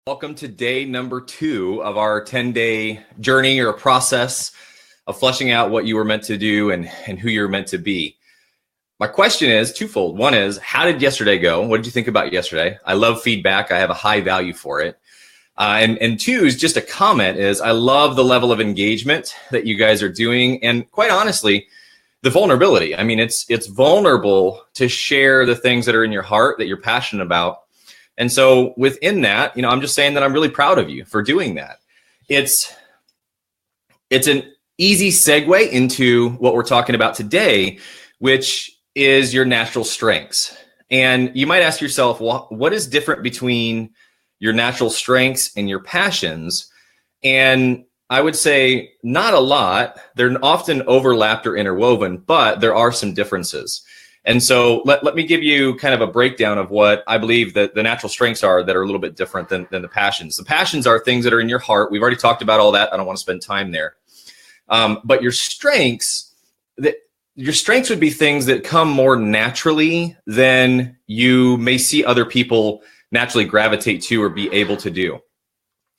Welcome to day number 2 of our 10-day journey or process of fleshing out what you were meant to do and who you're meant to be. My question is twofold. One is, how did yesterday go? What did you think about yesterday? I love feedback. I have a high value for it. And two is just a comment is, I love the level of engagement that you guys are doing. And quite honestly, the vulnerability. I mean, it's vulnerable to share the things that are in your heart that you're passionate about. And so within that, I'm just saying that I'm really proud of you for doing that. It's an easy segue into what we're talking about today, which is your natural strengths. And you might ask yourself, well, what is different between your natural strengths and your passions? And I would say not a lot. They're often overlapped or interwoven, but there are some differences. And so let me give you kind of a breakdown of what I believe that the natural strengths are that are a little bit different than the passions. The passions are things that are in your heart. We've already talked about all that. I don't want to spend time there. But your strengths would be things that come more naturally than you may see other people naturally gravitate to or be able to do.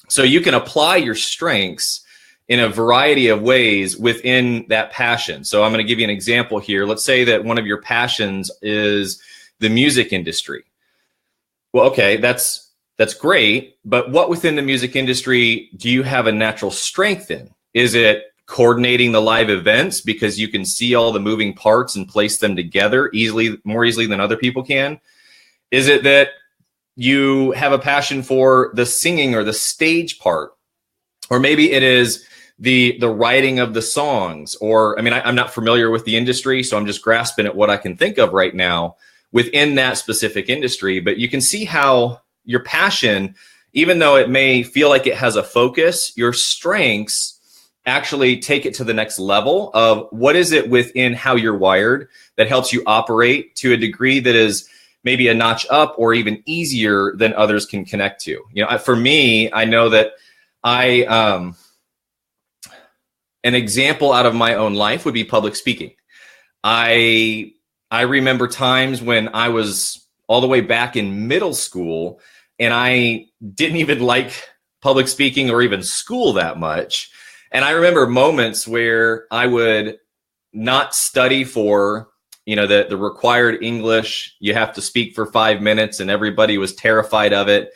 So you can apply your strengths in a variety of ways within that passion. So I'm going to give you an example here. Let's say that one of your passions is the music industry. Well, okay, that's great, but what within the music industry do you have a natural strength in? Is it coordinating the live events because you can see all the moving parts and place them together more easily than other people can? Is it that you have a passion for the singing or the stage part? Or maybe it is the writing of the songs, or, I'm not familiar with the industry, so I'm just grasping at what I can think of right now within that specific industry. But you can see how your passion, even though it may feel like it has a focus, your strengths actually take it to the next level of what is it within how you're wired that helps you operate to a degree that is maybe a notch up or even easier than others can connect to. For me, I know that an example out of my own life would be public speaking. I remember times when I was all the way back in middle school and I didn't even like public speaking or even school that much. And I remember moments where I would not study for, the required English. You have to speak for 5 minutes and everybody was terrified of it.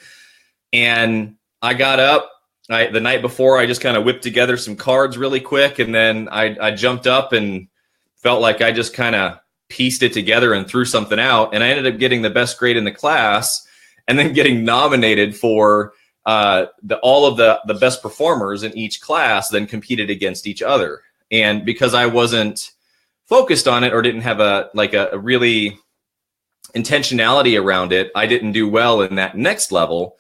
And I got up. The night before, I just kind of whipped together some cards really quick, and then I jumped up and felt like I just kind of pieced it together and threw something out, and I ended up getting the best grade in the class, and then getting nominated for all of the best performers in each class, then competed against each other. And because I wasn't focused on it or didn't have a really intentionality around it, I didn't do well in that next level.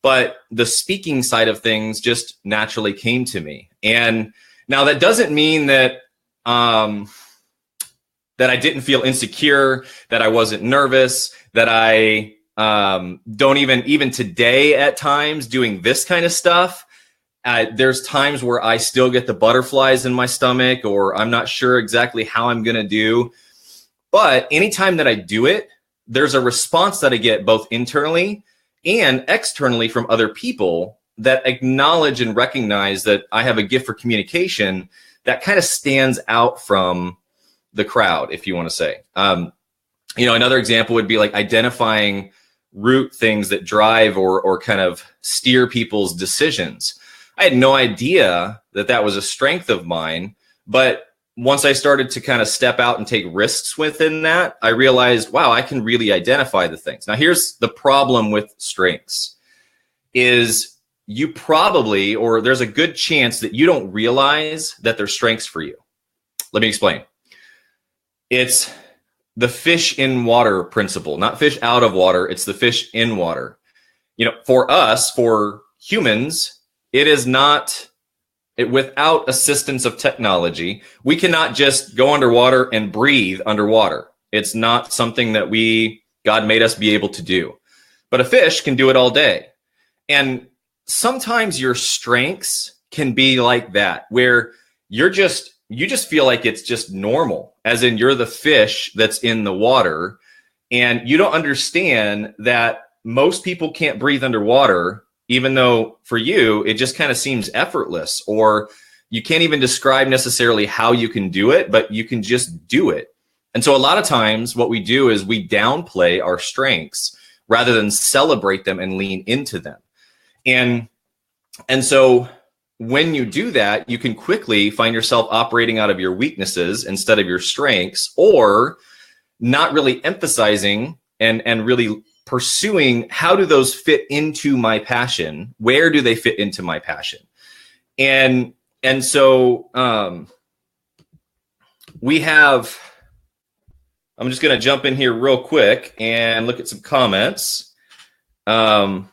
But the speaking side of things just naturally came to me. And now that doesn't mean that that I didn't feel insecure, that I wasn't nervous, that I don't even today at times doing this kind of stuff. There's times where I still get the butterflies in my stomach, or I'm not sure exactly how I'm going to do. But anytime that I do it, there's a response that I get both internally and externally from other people that acknowledge and recognize that I have a gift for communication that kind of stands out from the crowd, if you want to say. Another example would be like identifying root things that drive or kind of steer people's decisions. I had no idea that was a strength of mine, but once I started to kind of step out and take risks within that, I realized, wow, I can really identify the things. Now, here's the problem with strengths is you probably, or there's a good chance that you don't realize that they're strengths for you. Let me explain. It's the fish in water principle, not fish out of water. It's the fish in water. For us, for humans, it is not... without assistance of technology, we cannot just go underwater and breathe underwater. It's not something that God made us be able to do. But a fish can do it all day. And sometimes your strengths can be like that, where you just feel like it's just normal, as in you're the fish that's in the water, and you don't understand that most people can't breathe underwater even though for you, it just kind of seems effortless, or you can't even describe necessarily how you can do it, but you can just do it. And so a lot of times what we do is we downplay our strengths rather than celebrate them and lean into them. And so when you do that, you can quickly find yourself operating out of your weaknesses instead of your strengths, or not really emphasizing and really pursuing how do those fit into my passion? Where do they fit into my passion? And so we have, I'm just going to jump in here real quick and look at some comments. Thanks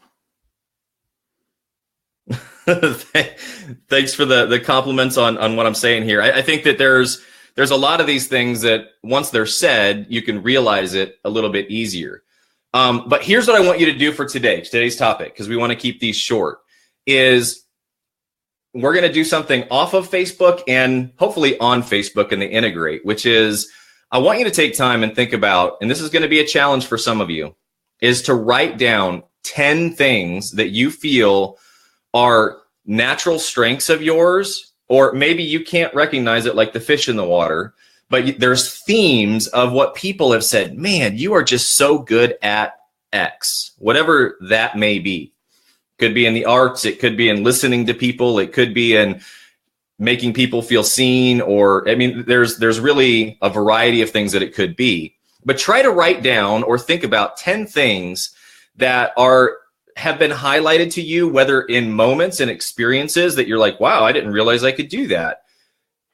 for the compliments on what I'm saying here. I think that there's a lot of these things that once they're said, you can realize it a little bit easier. But here's what I want you to do for today's topic, because we want to keep these short, is we're going to do something off of Facebook and hopefully on Facebook and they integrate, which is I want you to take time and think about, and this is going to be a challenge for some of you, is to write down 10 things that you feel are natural strengths of yours, or maybe you can't recognize it like the fish in the water, but there's themes of what people have said, man, you are just so good at X, whatever that may be. Could be in the arts, it could be in listening to people, it could be in making people feel seen, or, I mean, there's really a variety of things that it could be. But try to write down or think about 10 things that have been highlighted to you, whether in moments and experiences that you're like, wow, I didn't realize I could do that.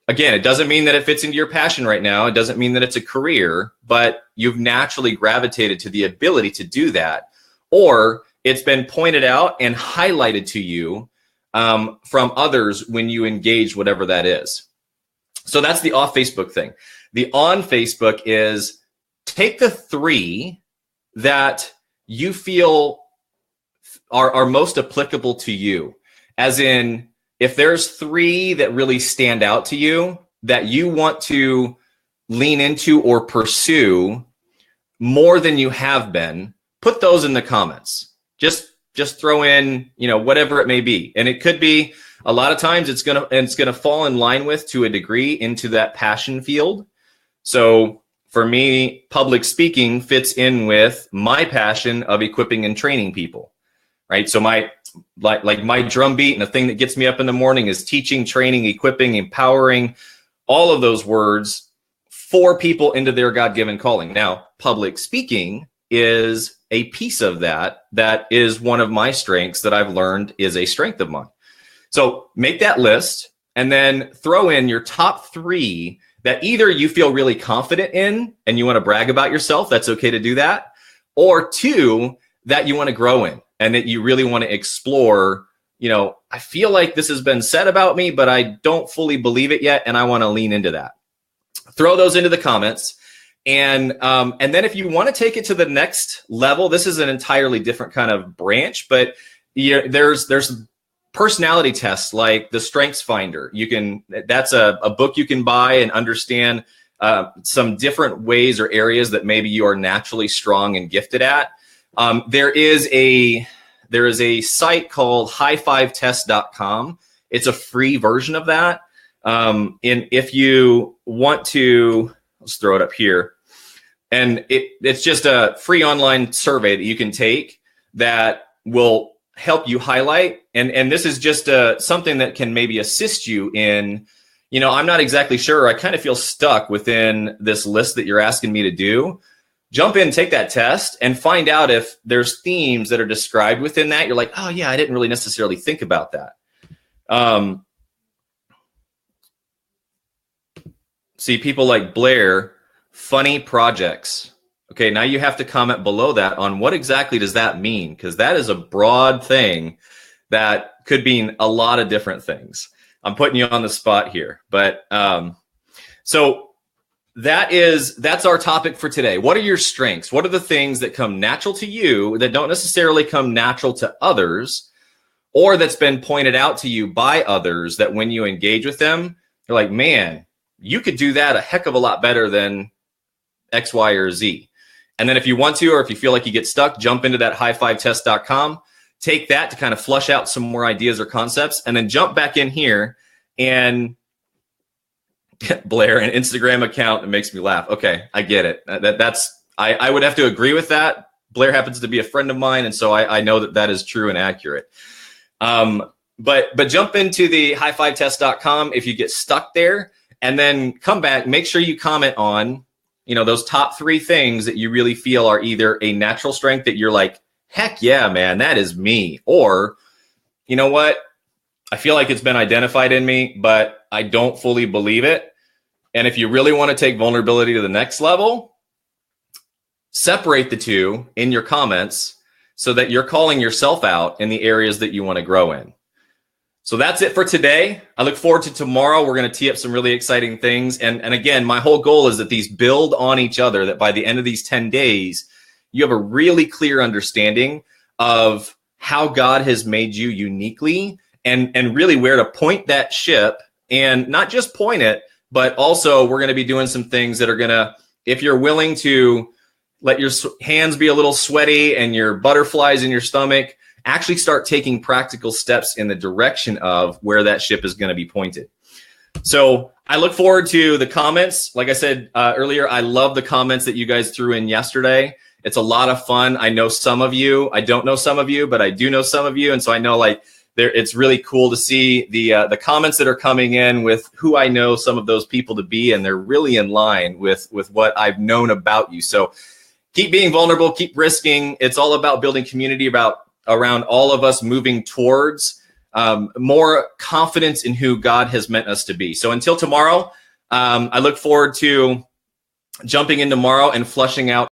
Again, it doesn't mean that it fits into your passion right now. It doesn't mean that it's a career, but you've naturally gravitated to the ability to do that. Or it's been pointed out and highlighted to you from others when you engage whatever that is. So that's the off Facebook thing. The on Facebook is take the 3 that you feel are most applicable to you. As in, if there's 3 that really stand out to you that you want to lean into or pursue more than you have been, put those in the comments. Just throw in, whatever it may be. And it could be, a lot of times it's gonna fall in line with, to a degree, into that passion field. So for me, public speaking fits in with my passion of equipping and training people, right? So my drum beat and the thing that gets me up in the morning is teaching, training, equipping, empowering, all of those words for people into their God-given calling. Now, public speaking is a piece of that is one of my strengths that I've learned is a strength of mine. So make that list and then throw in your top 3 that either you feel really confident in and you want to brag about yourself, that's okay to do that, or 2 that you want to grow in and that you really want to explore. I feel like this has been said about me, but I don't fully believe it yet, and I want to lean into that. Throw those into the comments. And then if you want to take it to the next level, this is an entirely different kind of branch, but there's personality tests like the Strengths Finder. That's a book you can buy and understand some different ways or areas that maybe you are naturally strong and gifted at. There is a site called highfivetest.com. It's a free version of that. And if you want to, let's throw it up here. And it's just a free online survey that you can take that will help you highlight. And this is just something that can maybe assist you in, I'm not exactly sure. I kind of feel stuck within this list that you're asking me to do. Jump in, take that test, and find out if there's themes that are described within that. You're like, oh yeah, I didn't really necessarily think about that. See, people like Blair, funny projects. Okay, now you have to comment below that on what exactly does that mean, because that is a broad thing that could mean a lot of different things. I'm putting you on the spot here, but so that's our topic for today. What are your strengths? What are the things that come natural to you that don't necessarily come natural to others, or that's been pointed out to you by others that when you engage with them, you're like, man, you could do that a heck of a lot better than X, Y, or Z. And then if you want to, or if you feel like you get stuck, jump into that highfivetest.com, take that to kind of flush out some more ideas or concepts, and then jump back in here and Blair, an Instagram account. It makes me laugh. Okay, I get it. I would have to agree with that. Blair happens to be a friend of mine, and so I know that is true and accurate. But jump into the highfivetest.com if you get stuck there, and then come back. Make sure you comment on, those top 3 things that you really feel are either a natural strength that you're like, heck yeah, man, that is me. Or, you know what? I feel like it's been identified in me, but I don't fully believe it. And if you really want to take vulnerability to the next level, separate the two in your comments so that you're calling yourself out in the areas that you want to grow in. So that's it for today. I look forward to tomorrow. We're going to tee up some really exciting things. And again, my whole goal is that these build on each other, that by the end of these 10 days, you have a really clear understanding of how God has made you uniquely and really where to point that ship, and not just point it, but also we're going to be doing some things that are going to, if you're willing to let your hands be a little sweaty and your butterflies in your stomach, actually start taking practical steps in the direction of where that ship is going to be pointed. So I look forward to the comments. Like I said earlier, I love the comments that you guys threw in yesterday. It's a lot of fun. I know some of you. I don't know some of you, but I do know some of you. And so I know it's really cool to see the comments that are coming in with who I know some of those people to be, and they're really in line with what I've known about you. So keep being vulnerable, keep risking. It's all about building community around all of us moving towards more confidence in who God has meant us to be. So until tomorrow, I look forward to jumping in tomorrow and flushing out